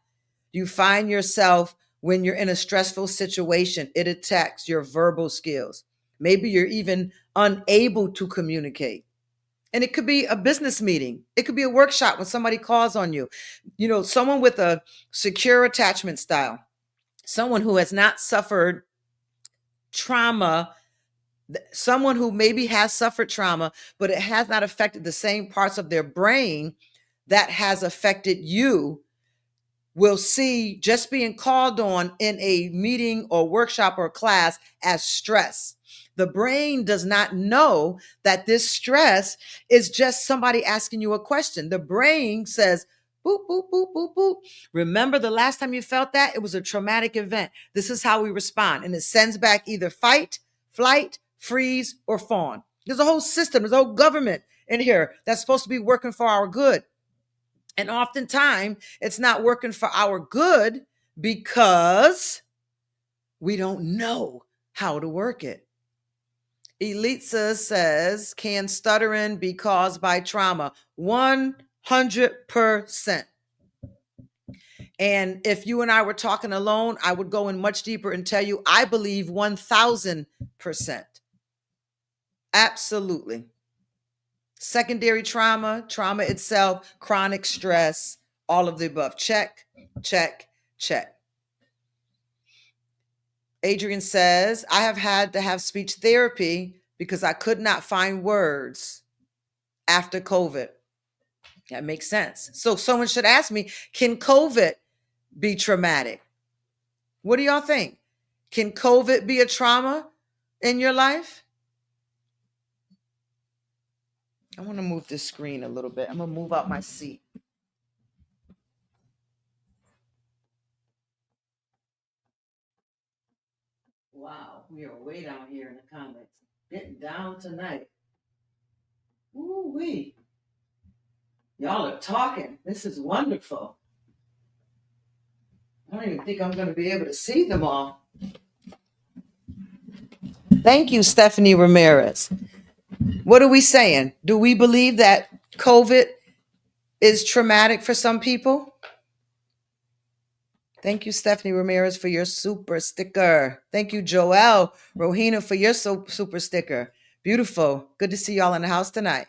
You find yourself, when you're in a stressful situation, it attacks your verbal skills. Maybe you're even unable to communicate. And it could be a business meeting. It could be a workshop when somebody calls on you. You know, someone with a secure attachment style, someone who has not suffered trauma, someone who maybe has suffered trauma, but it has not affected the same parts of their brain that has affected you, will see just being called on in a meeting or workshop or class as stress. The brain does not know that this stress is just somebody asking you a question. The brain says, boop, boop, boop, boop, boop. Remember the last time you felt that? It was a traumatic event. This is how we respond. And it sends back either fight, flight, freeze, or fawn. There's a whole system, there's a whole government in here that's supposed to be working for our good. And oftentimes it's not working for our good because we don't know how to work it. Elitza says, can stuttering be caused by trauma? 100%. And if you and I were talking alone, I would go in much deeper and tell you, I believe 1000%. Absolutely. Secondary trauma, trauma itself, chronic stress, all of the above. Check, check, check. Adrian says, I have had to have speech therapy because I could not find words after COVID. That makes sense. So someone should ask me, can COVID be traumatic? What do y'all think? Can COVID be a trauma in your life? I want to move this screen a little bit. I'm going to move out my seat. Wow, we are way down here in the comments. Getting down tonight. Ooh-wee. Y'all are talking. This is wonderful. I don't even think I'm going to be able to see them all. Thank you, Stephanie Ramirez. What are we saying? Do we believe that COVID is traumatic for some people? Thank you, Stephanie Ramirez, for your super sticker. Thank you, Joelle Rohina, for your super sticker. Beautiful. Good to see y'all in the house tonight.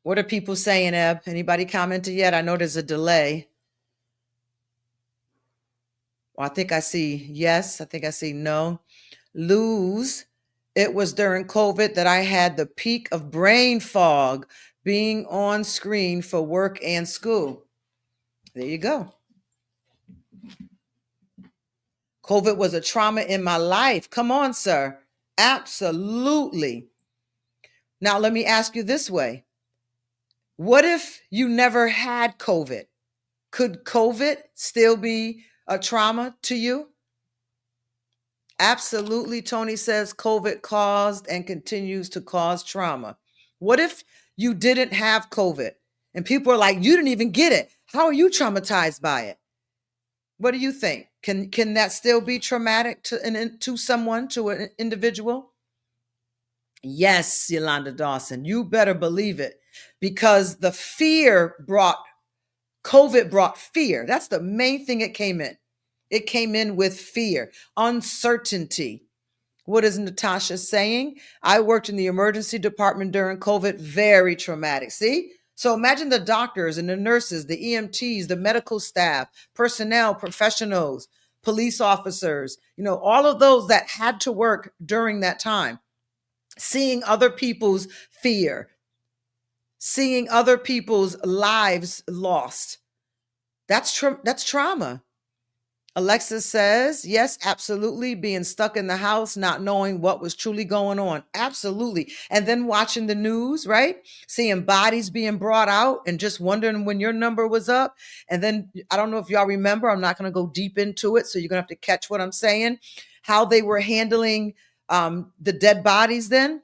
What are people saying, Eb? Anybody commented yet? I know there's a delay. Well, I think I see yes. I think I see no. Lose. It was during COVID that I had the peak of brain fog, being on screen for work and school. There you go. COVID was a trauma in my life. Come on, sir. Absolutely. Now, let me ask you this way. What if you never had COVID? Could COVID still be a trauma to you? Absolutely. Tony says COVID caused and continues to cause trauma. What if you didn't have COVID and people are like, you didn't even get it? How are you traumatized by it? What do you think? Can that still be traumatic to someone, to an individual? Yes, Yolanda Dawson, you better believe it, because the COVID brought fear. That's the main thing it came in. It came in with fear, uncertainty. What is Natasha saying? I worked in the emergency department during COVID. Very traumatic. See? So imagine the doctors and the nurses, the EMTs, the medical staff, personnel, professionals, police officers, all of those that had to work during that time, seeing other people's fear, seeing other people's lives lost. That's trauma. Alexis says, yes, absolutely. Being stuck in the house, not knowing what was truly going on. Absolutely. And then watching the news, right? Seeing bodies being brought out and just wondering when your number was up. And then I don't know if y'all remember, I'm not going to go deep into it, so you're going to have to catch what I'm saying, how they were handling the dead bodies then.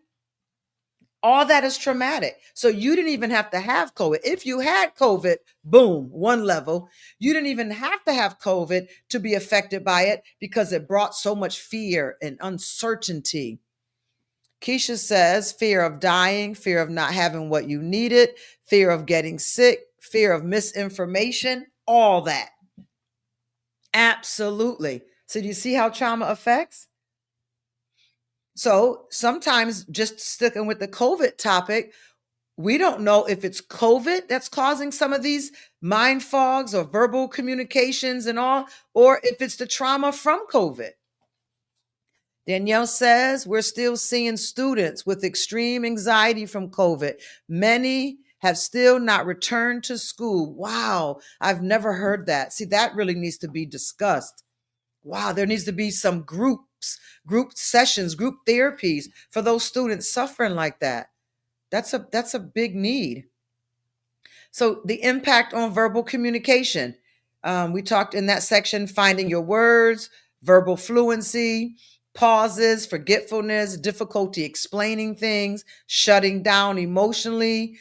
All that is traumatic. So you didn't even have to have COVID. If you had COVID, boom, one level. You didn't even have to have COVID to be affected by it because it brought so much fear and uncertainty. Keisha says fear of dying, fear of not having what you needed, fear of getting sick, fear of misinformation, all that. Absolutely. So do you see how trauma affects? So sometimes, just sticking with the COVID topic, we don't know if it's COVID that's causing some of these mind fogs or verbal communications and all, or if it's the trauma from COVID. Danielle says, we're still seeing students with extreme anxiety from COVID. Many have still not returned to school. Wow, I've never heard that. See, that really needs to be discussed. Wow, there needs to be some group sessions, group therapies for those students suffering like that. That's a big need. So the impact on verbal communication. We talked in that section, finding your words, verbal fluency, pauses, forgetfulness, difficulty explaining things, shutting down emotionally,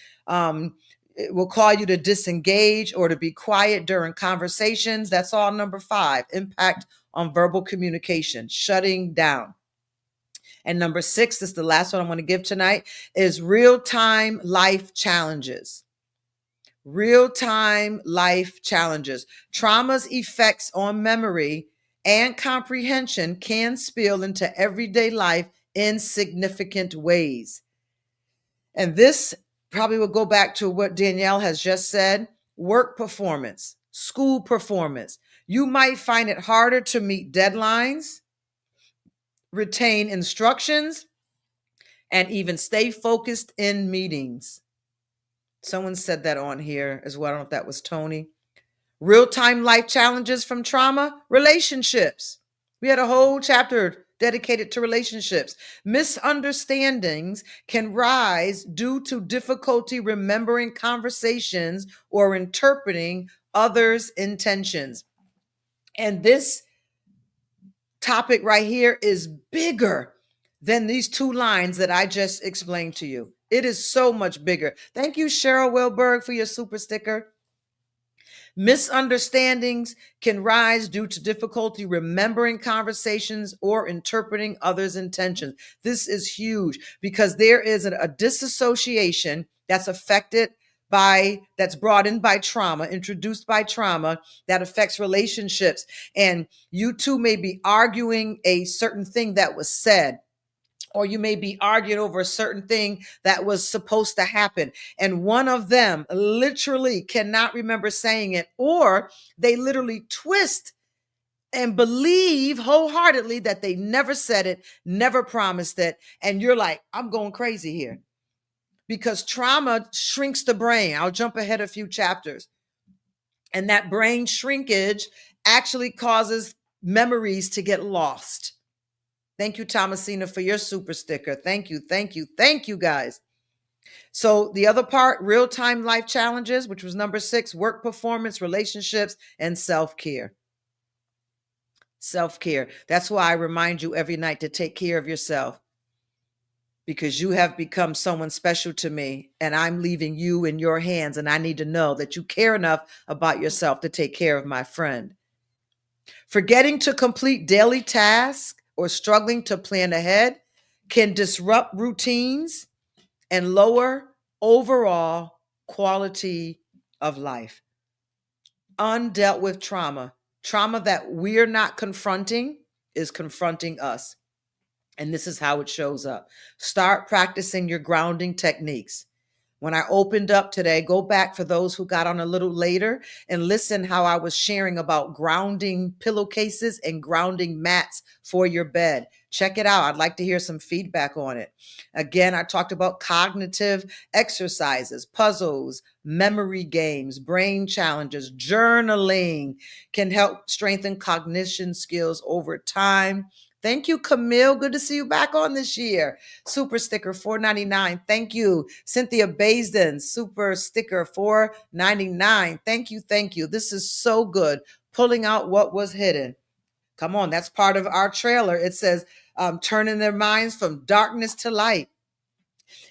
It will call you to disengage or to be quiet during conversations. That's all number 5, impact on verbal communication, shutting down. And number 6, this is the last one I want to give tonight, is real-time life challenges. Real-time life challenges. Trauma's effects on memory and comprehension can spill into everyday life in significant ways. And this probably will go back to what Danielle has just said, work performance, school performance. You might find it harder to meet deadlines, retain instructions, and even stay focused in meetings. Someone said that on here as well. I don't know if that was Tony. Real-time life challenges from trauma, relationships. We had a whole chapter dedicated to relationships. Misunderstandings can rise due to difficulty remembering conversations or interpreting others' intentions. And this topic right here is bigger than these 2 lines that I just explained to you. It is so much bigger. Thank you, Cheryl Wilberg, for your super sticker. Misunderstandings can rise due to difficulty remembering conversations or interpreting others' intentions. This is huge because there is a disassociation that's that's brought in by trauma, introduced by trauma, that affects relationships. And you two may be arguing a certain thing that was said, or you may be arguing over a certain thing that was supposed to happen. And one of them literally cannot remember saying it, or they literally twist and believe wholeheartedly that they never said it, never promised it. And you're like, I'm going crazy here. Because trauma shrinks the brain. I'll jump ahead a few chapters. And that brain shrinkage actually causes memories to get lost. Thank you, Thomasina, for your super sticker. Thank you, thank you, thank you, guys. So the other part, real-time life challenges, which was number 6, work performance, relationships, and self-care. Self-care. That's why I remind you every night to take care of yourself, because you have become someone special to me, and I'm leaving you in your hands, and I need to know that you care enough about yourself to take care of my friend. Forgetting to complete daily tasks or struggling to plan ahead can disrupt routines and lower overall quality of life. Undealt with trauma that we're not confronting is confronting us. And this is how it shows up. Start practicing your grounding techniques. When I opened up today, go back for those who got on a little later and listen how I was sharing about grounding pillowcases and grounding mats for your bed. Check it out. I'd like to hear some feedback on it. Again, I talked about cognitive exercises, puzzles, memory games, brain challenges, journaling can help strengthen cognition skills over time. Thank you, Camille. Good to see you back on this year. Super sticker $4.99. Thank you. Cynthia Baisden, super sticker $4.99. Thank you. Thank you. This is so good. Pulling out what was hidden. Come on, that's part of our trailer. It says turning their minds from darkness to light.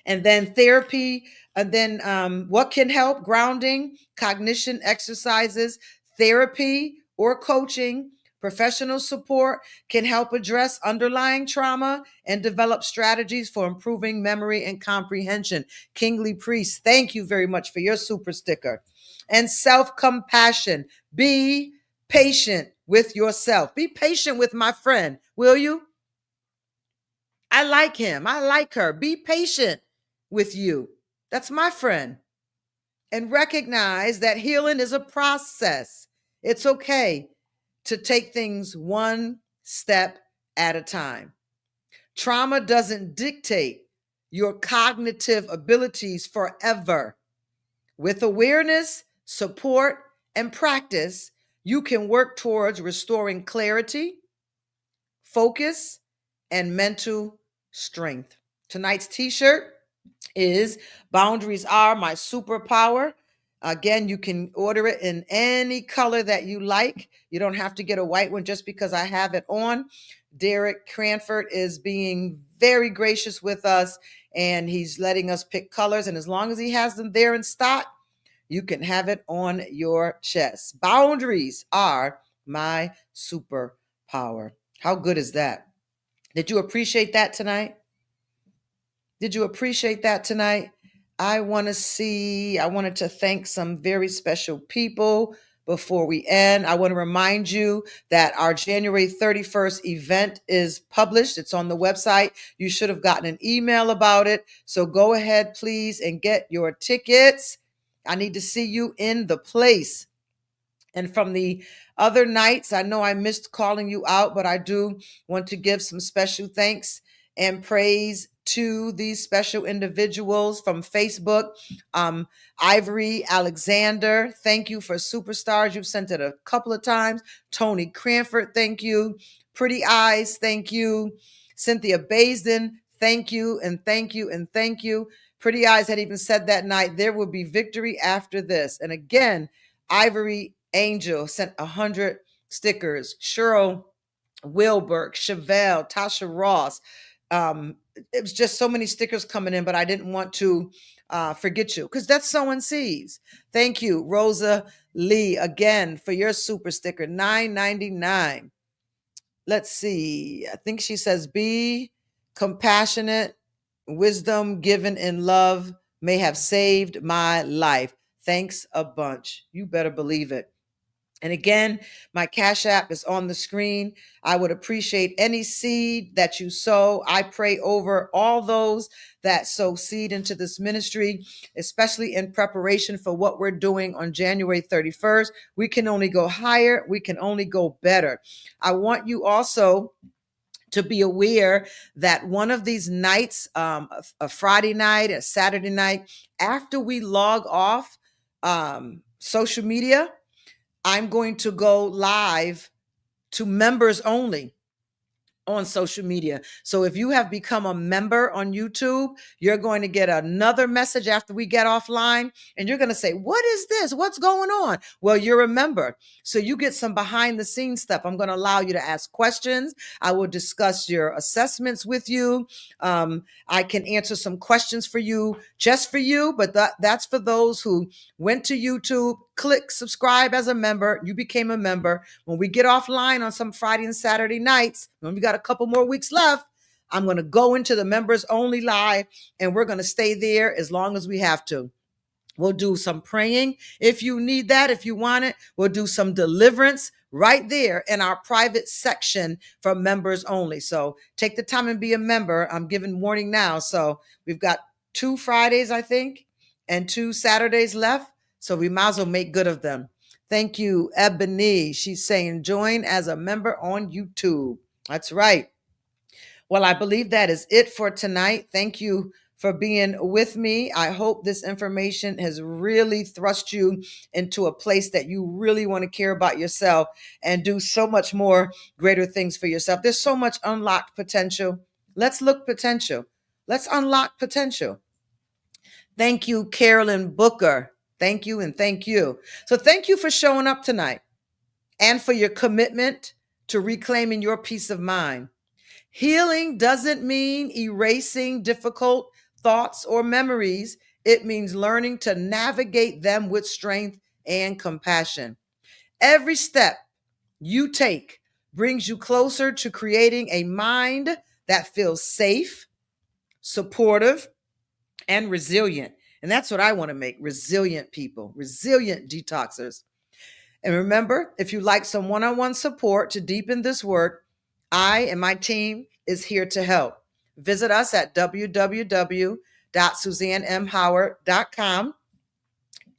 And then therapy, and then what can help? Grounding, cognition exercises, therapy or coaching. Professional support can help address underlying trauma and develop strategies for improving memory and comprehension. Kingly Priest, thank you very much for your super sticker. And self-compassion. Be patient with yourself. Be patient with my friend, will you? I like him. I like her. Be patient with you. That's my friend. And recognize that healing is a process. It's okay to take things one step at a time. Trauma doesn't dictate your cognitive abilities forever. With awareness, support, and practice, you can work towards restoring clarity, focus, and mental strength. Tonight's t-shirt is Boundaries Are My Superpower. Again, you can order it in any color that you like. You don't have to get a white one just because I have it on. Derek Cranford is being very gracious with us, and he's letting us pick colors. And as long as he has them there in stock, You can have it on your chest. Boundaries are my superpower. How good is that? Did you appreciate that tonight? Did you appreciate that tonight? I wanted to thank some very special people before we end. I want to remind you that our January 31st event is published. It's on the website. You should have gotten an email about it. So go ahead, please, and get your tickets. I need to see you in the place. And from the other nights, I know I missed calling you out, but I do want to give some special thanks and praise to these special individuals from Facebook. Ivory Alexander, thank you for Superstars. You've sent it a couple of times. Tony Cranford, thank you. Pretty Eyes, thank you. Cynthia Baisden, thank you and thank you and thank you. Pretty Eyes had even said that night, there will be victory after this. And again, Ivory Angel sent 100 stickers. Cheryl Wilberg, Chevelle, Tasha Ross. It was just so many stickers coming in, but I didn't want to forget you because that's sowing seeds. Thank you, Rosa Lee, again for your super sticker, $9.99. Let's see. I think she says, be compassionate. Wisdom given in love may have saved my life. Thanks a bunch. You better believe it. And again, my Cash App is on the screen. I would appreciate any seed that you sow. I pray over all those that sow seed into this ministry, especially in preparation for what we're doing on January 31st. We can only go higher. We can only go better. I want you also to be aware that one of these nights, a Friday night, a Saturday night, after we log off social media, I'm going to go live to members only on social media. So if you have become a member on YouTube, you're going to get another message after we get offline, and you're going to say, what is this? What's going on? Well, you're a member. So you get some behind the scenes stuff. I'm going to allow you to ask questions. I will discuss your assessments with you. I can answer some questions for you, just for you, but that's for those who went to YouTube, click subscribe as a member. You became a member. When we get offline on some Friday and Saturday nights, when we got a couple more weeks left, I'm going to go into the members only live, and we're going to stay there as long as we have to. We'll do some praying if you need that, if you want it. We'll do some deliverance right there in our private section for members only. So take the time and be a member. I'm giving warning now. So we've got 2 Fridays, I think, and 2 Saturdays left. So we might as well make good of them. Thank you, Ebony. She's saying join as a member on YouTube. That's right. Well, I believe that is it for tonight. Thank you for being with me. I hope this information has really thrust you into a place that you really want to care about yourself and do so much more greater things for yourself. There's so much unlocked potential. Let's look potential. Let's unlock potential. Thank you, Carolyn Booker. Thank you and thank you. So thank you for showing up tonight and for your commitment to reclaiming your peace of mind. Healing doesn't mean erasing difficult thoughts or memories. It means learning to navigate them with strength and compassion. Every step you take brings you closer to creating a mind that feels safe, supportive, and resilient. And that's what I want to make, resilient people, resilient detoxers. And remember, if you'd like some one-on-one support to deepen this work, I and my team is here to help. Visit us at www.suzannemhoward.com.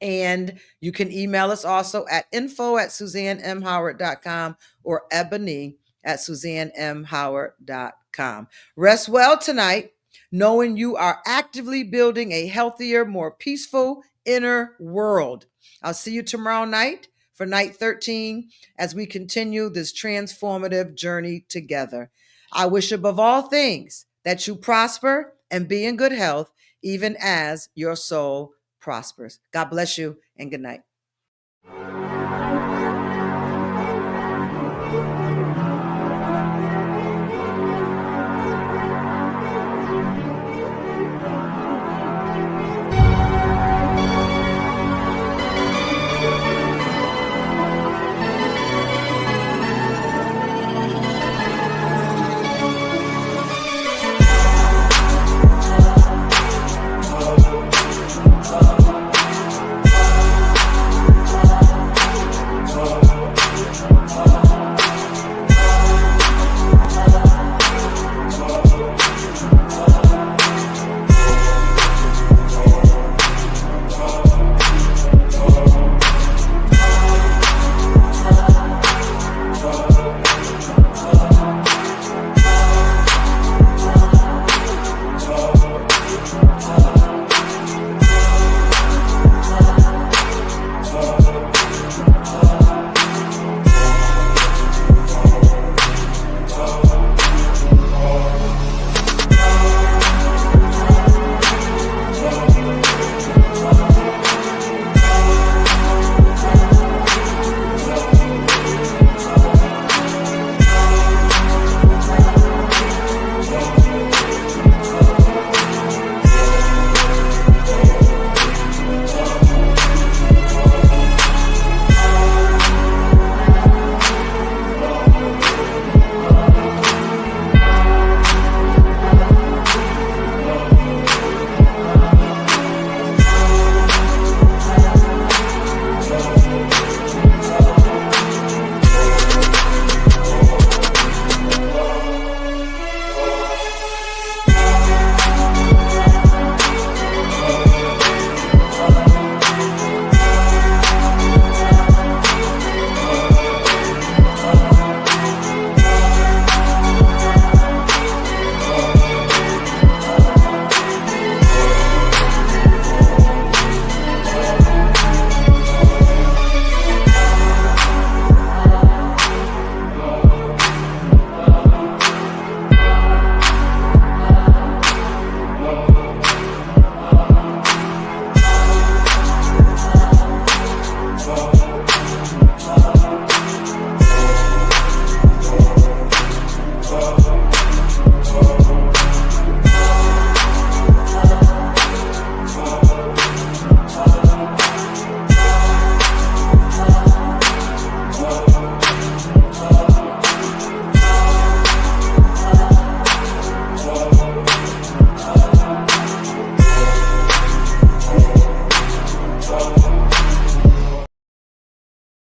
And you can email us also at info@suzannemhoward.com or ebony@suzannemhoward.com. Rest well tonight, knowing you are actively building a healthier, more peaceful inner world. I'll see you tomorrow night for night 13 as we continue this transformative journey together. I wish above all things that you prosper and be in good health, even as your soul prospers. God bless you and good night.